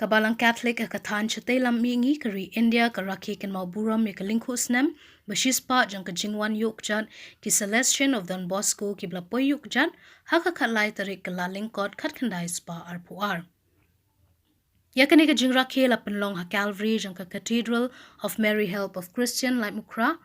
Kabalang Catholic kathan chate lam mingi kari India karaki ken mauburam me kalingko Snem bashispa jang ka Jingwan yok jan ki Celestian of Don Bosco ki blapoi yok jan haka khatlai tarik kalaling kot khat khandai spa arpuar. Yakani ka Jingrakhe la penlong ha Calvary jang ka Cathedral of Mary Help of Christian like mukra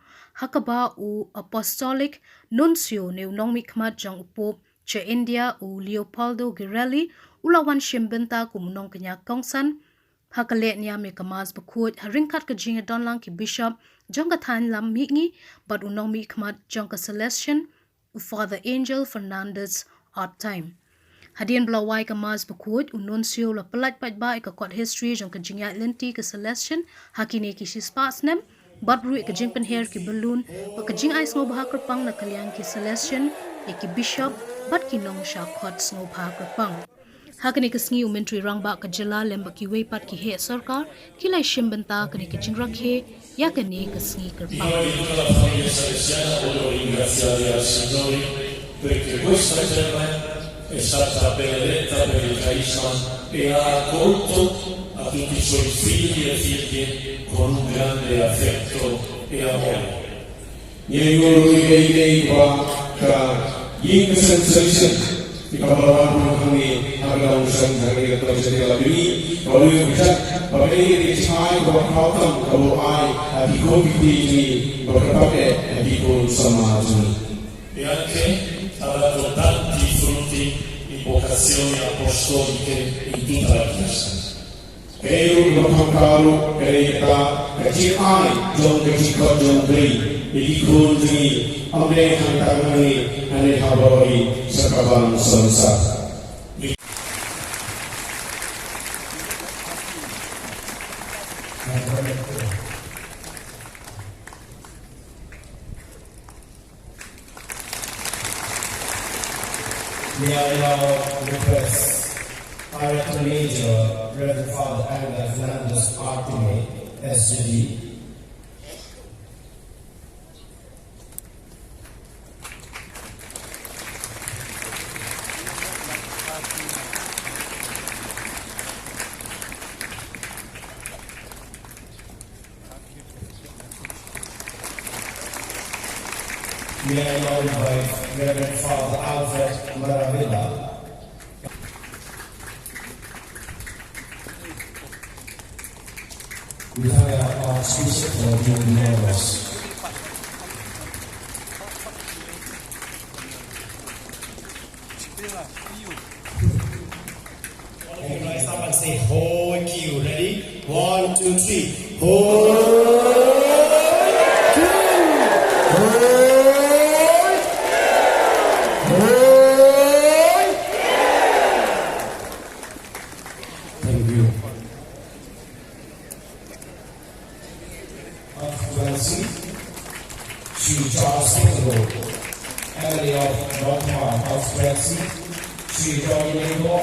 hakaba u Apostolic Nuncio ne nong mikmat jang upop che India u Leopoldo Girelli ulawan shimbenta kumunong kanya kongsan hakale niya me kamas bakut haringkat ka jinga donlang ki bishop jangka than lam mingi but unong mi kmat jangka Celestian u Father Angel Fernandez odd time hadian blawai kamas bakut ununcio la pelat patba ka court history jangka jinga lenti ka Celestian hakine ki shispa Snem but ru ka jingpen hair ki balloon pa ka jing ice ngo bahakrapang na kalyang ki Celestian ki bishop but kinong sha court ngo bahakrapang hakani kasngi umentri rangba ka jala lemba ki weipat ki he sarkar kilai shimbanta kani ki Jingrakhe yakani kasngi karpa. Perché questa terra è stata benedetta per il carisma e ha accolto a tutti i suoi figli e figlie con un grande affetto e amore. Di kawalan kami harga urusan hari kita jadi lebih kalau yang bisa bagi di sini kalau kau tam kalau ai di covid ini berbagai di pun sama ini. E anche ha dato tanti frutti in vocazioni apostoliche in tutta la Chiesa. Kau berpengalaman kereta kecil ai jom kecil kau jom beri di kunci ambil hantar ini ane habari sekaban semasa. May I now request our Rector Major, Reverend Father Angela Fernandez Artime, SGD. May I now invite Reverend Father Alfred Maravilla. We have our speaker for the honors. Okay, guys, stop and say, hold you. Ready? 1, 2, 3. Hold. She Charles Single, Emily of Northmar Conspiracy, she Johnny Labor,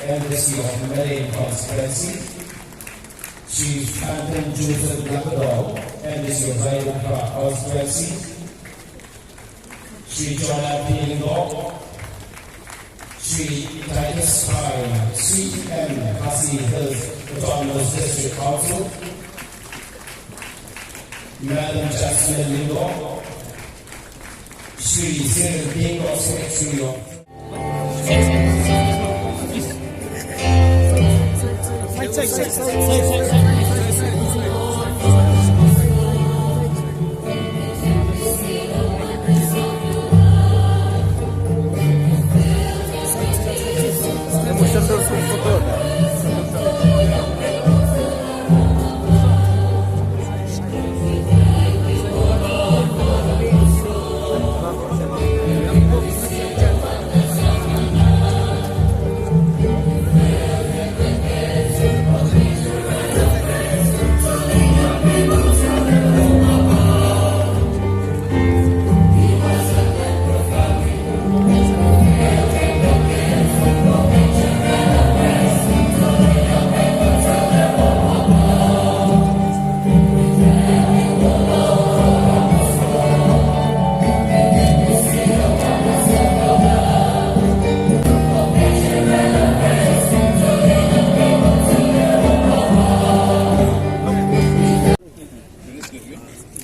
Embassy of Malayan Conspiracy, she Phantom Joseph Labrador, Embassy of Vairuka Conspiracy, she John Abdi Law, she Titus Pine, CM Hasi Hills Autonomous District Council, Madam Jasmine Lingo, Sri Zin Bingo Secretary of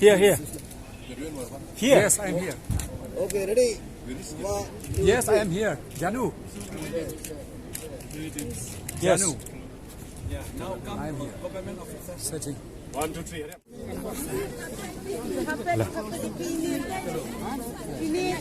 Here. Here. Yes, I'm here. Okay, ready? Yes, I am here. Janu. Yes. Janu. I am here. Searching. 1, 2, 3. Ini